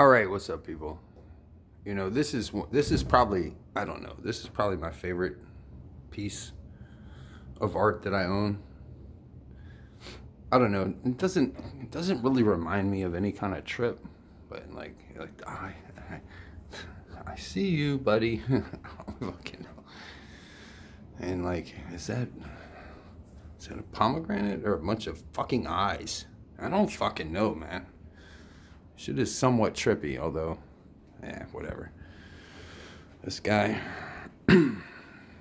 All right, what's up, people? This is probably, I don't know. This is probably my favorite piece of art that I own. I don't know. It doesn't really remind me of any kind of trip, but I see you, buddy. I don't fucking know. And is that a pomegranate or a bunch of fucking eyes? I don't fucking know, man. Shit is somewhat trippy, although, whatever. This guy, and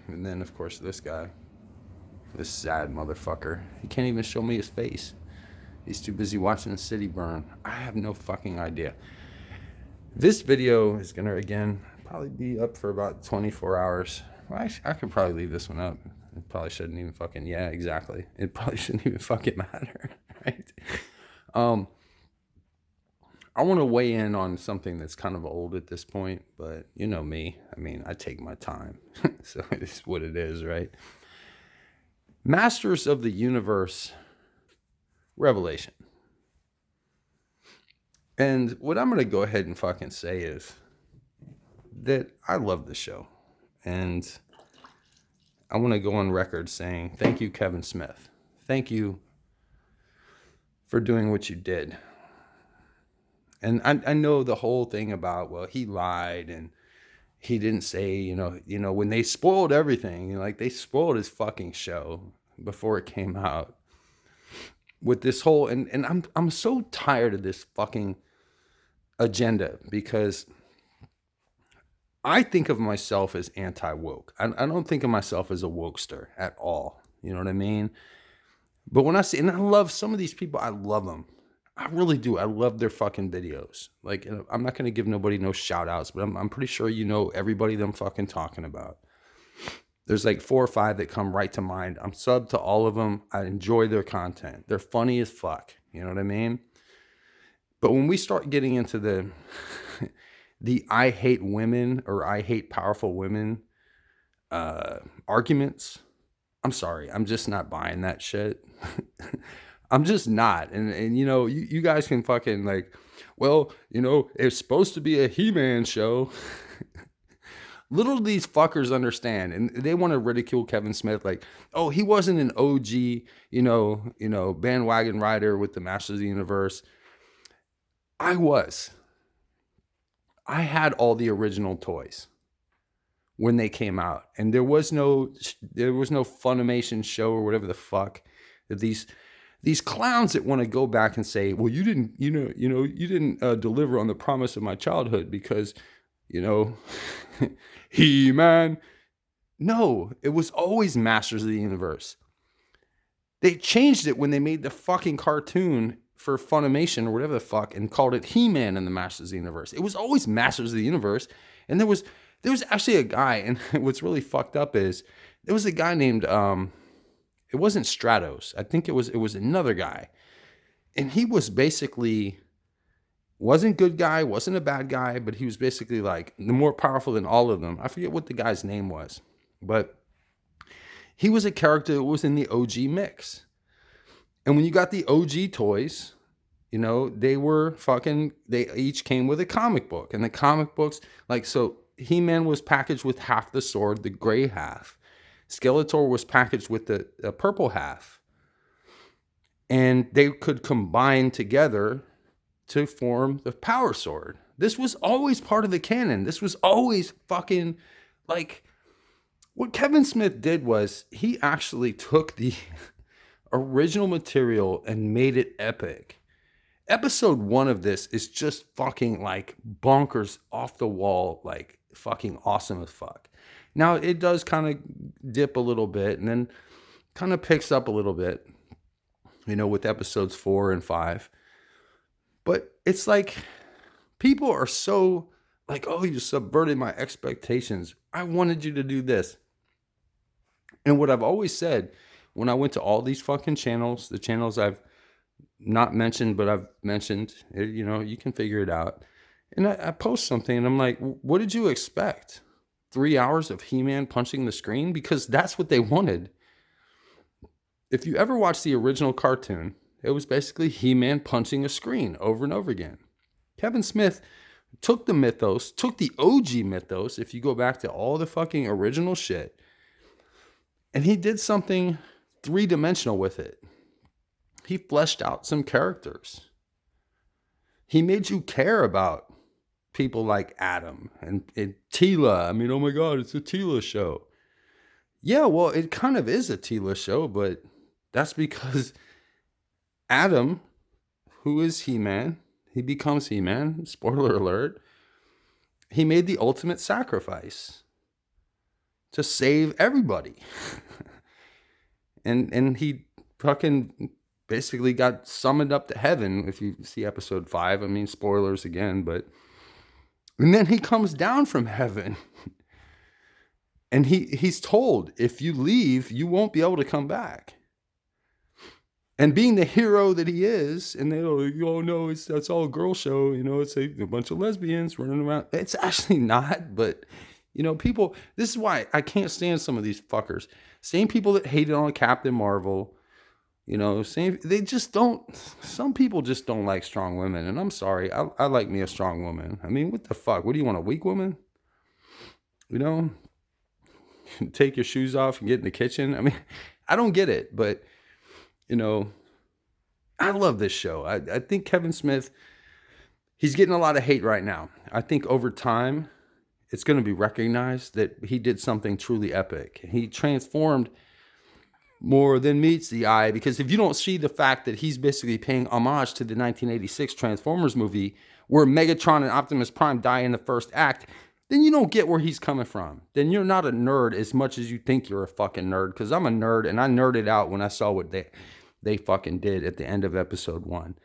then of course this guy, this sad motherfucker. He can't even show me his face. He's too busy watching the city burn. I have no fucking idea. This video is gonna again probably be up for about 24 hours. Well, I could probably leave this one up. It probably shouldn't even fucking, yeah, exactly. It probably shouldn't even fucking matter, right? I want to weigh in on something that's kind of old at this point, but you know me. I mean, I take my time. So it is what it is, right? Masters of the Universe Revelation. And what I'm going to go ahead and fucking say is that I love the show. And I want to go on record saying thank you, Kevin Smith. Thank you for doing what you did. And I know the whole thing about, well, he lied and he didn't say, when they spoiled everything, like they spoiled his fucking show before it came out with this whole, and I'm so tired of this fucking agenda because I think of myself as anti-woke. I don't think of myself as a wokester at all. You know what I mean? But when I see, and I love some of these people, I love them. I really do. I love their fucking videos. Like, I'm not going to give nobody no shout outs, but I'm pretty sure you know everybody that I'm fucking talking about. There's like 4 or 5 that come right to mind. I'm subbed to all of them. I enjoy their content. They're funny as fuck. You know what I mean? But when we start getting into the I hate women or I hate powerful women arguments, I'm sorry. I'm just not buying that shit. I'm just not. And you guys can fucking it's supposed to be a He-Man show. Little do these fuckers understand, and they want to ridicule Kevin Smith like, oh, he wasn't an OG, bandwagon rider with the Masters of the Universe. I was. I had all the original toys when they came out, and there was no Funimation show or whatever the fuck that these clowns that want to go back and say, well, you didn't deliver on the promise of my childhood because, He-Man. No, it was always Masters of the Universe. They changed it when they made the fucking cartoon for Funimation or whatever the fuck and called it He-Man and the Masters of the Universe. It was always Masters of the Universe. And there was actually a guy, and what's really fucked up is there was a guy named it wasn't Stratos. I think it was another guy. And he was basically, wasn't good guy, wasn't a bad guy, but he was basically like the more powerful than all of them. I forget what the guy's name was, but he was a character that was in the OG mix. And when you got the OG toys, they each came with a comic book. And the comic books, so He-Man was packaged with half the sword, the gray half. Skeletor was packaged with the purple half. And they could combine together to form the Power Sword. This was always part of the canon. This was always fucking what Kevin Smith did was he actually took the original material and made it epic. Episode 1 of this is just fucking bonkers, off the wall, fucking awesome as fuck. Now it does kind of dip a little bit and then kind of picks up a little bit, with episodes 4 and 5. But it's people are so oh, you subverted my expectations. I wanted you to do this. And what I've always said when I went to all these fucking channels, the channels I've not mentioned, but I've mentioned, you can figure it out. And I post something and I'm like, what did you expect? 3 hours of He-Man punching the screen? Because that's what they wanted. If you ever watched the original cartoon, it was basically He-Man punching a screen over and over again. Kevin Smith took the mythos, took the OG mythos, if you go back to all the fucking original shit, and he did something three-dimensional with it. He fleshed out some characters. He made you care about people like Adam and Tila. I mean, oh my God, it's a Tila show. Yeah, well, it kind of is a Tila show, but that's because Adam, who is He-Man, he becomes He-Man, spoiler alert, he made the ultimate sacrifice to save everybody. and he fucking basically got summoned up to heaven. If you see episode 5, I mean, spoilers again, but and then he comes down from heaven. And he's told, if you leave, you won't be able to come back. And being the hero that he is, and they're like, oh no, that's all a girl show, it's a bunch of lesbians running around. It's actually not, but people, this is why I can't stand some of these fuckers. Same people that hated on Captain Marvel, they just don't, some people just don't like strong women. And I'm sorry, I like me a strong woman. I mean, what the fuck? What do you want, a weak woman? Take your shoes off and get in the kitchen. I mean, I don't get it, but I love this show. I think Kevin Smith, he's getting a lot of hate right now. I think over time, it's going to be recognized that he did something truly epic. He transformed more than meets the eye, because if you don't see the fact that he's basically paying homage to the 1986 Transformers movie where Megatron and Optimus Prime die in the first act, then you don't get where he's coming from. Then you're not a nerd as much as you think you're a fucking nerd, because I'm a nerd, and I nerded out when I saw what they fucking did at the end of episode 1.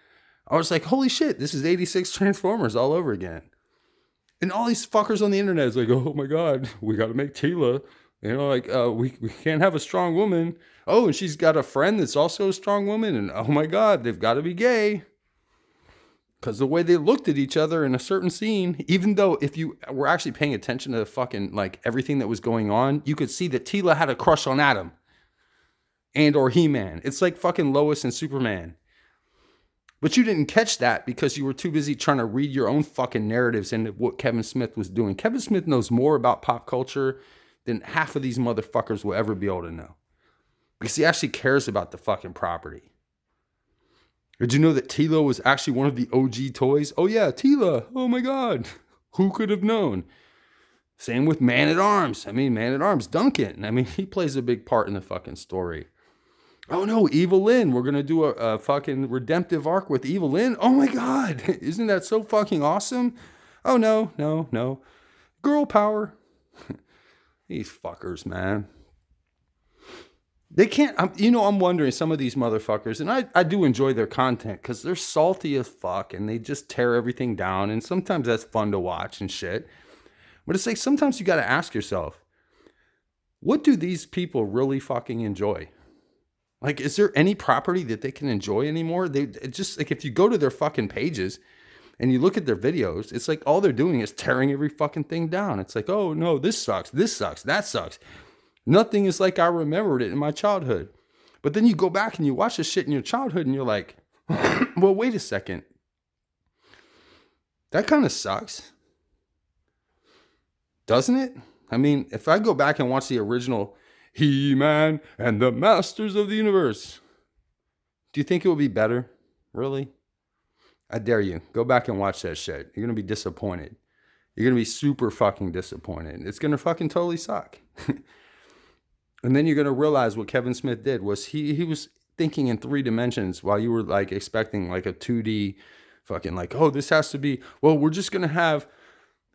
I was like, holy shit, this is 86 Transformers all over again. And all these fuckers on the internet is like, oh my God, we got to make Tila. We can't have a strong woman. Oh, and she's got a friend that's also a strong woman. And oh my God, they've got to be gay. Because the way they looked at each other in a certain scene, even though if you were actually paying attention to fucking like everything that was going on, you could see that Tila had a crush on Adam and or He-Man. It's like fucking Lois and Superman. But you didn't catch that because you were too busy trying to read your own fucking narratives into what Kevin Smith was doing. Kevin Smith knows more about pop culture than half of these motherfuckers will ever be able to know. Because he actually cares about the fucking property. Did you know that Tila was actually one of the OG toys? Oh yeah, Tila. Oh my God. Who could have known? Same with Man-at-Arms. I mean, Man-at-Arms, Duncan. I mean, he plays a big part in the fucking story. Oh no, Evil-Lyn. We're going to do a fucking redemptive arc with Evil-Lyn. Oh my God. Isn't that so fucking awesome? Oh no. Girl power. These fuckers, man. They can't, I'm wondering, some of these motherfuckers, and I do enjoy their content because they're salty as fuck and they just tear everything down. And sometimes that's fun to watch and shit. But it's like, sometimes you got to ask yourself, what do these people really fucking enjoy? Like, is there any property that they can enjoy anymore? It's just like, if you go to their fucking pages and you look at their videos, it's like all they're doing is tearing every fucking thing down. It's like, oh no, this sucks, that sucks. Nothing is like I remembered it in my childhood. But then you go back and you watch this shit in your childhood and you're like, well, wait a second. That kind of sucks. Doesn't it? I mean, if I go back and watch the original He-Man and the Masters of the Universe, do you think it would be better? Really? I dare you. Go back and watch that shit. You're going to be disappointed. You're going to be super fucking disappointed. It's going to fucking totally suck. And then you're going to realize what Kevin Smith did was he was thinking in 3 dimensions while you were like expecting like a 2D fucking like, oh, this has to be, well, we're just going to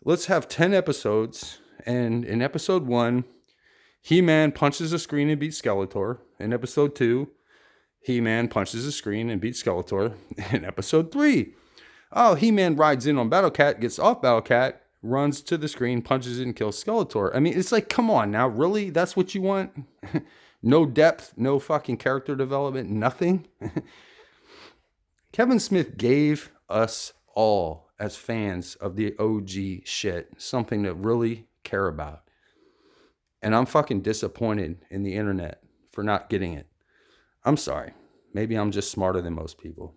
let's have 10 episodes. And in episode 1, He-Man punches a screen and beats Skeletor. In episode 2, He-Man punches a screen and beats Skeletor. In episode 3, oh, He-Man rides in on Battle Cat, gets off Battle Cat, runs to the screen, punches it, and kills Skeletor. I mean, it's like, come on now, really? That's what you want? No depth, no fucking character development, nothing? Kevin Smith gave us all, as fans of the OG shit, something to really care about. And I'm fucking disappointed in the internet for not getting it. I'm sorry. Maybe I'm just smarter than most people.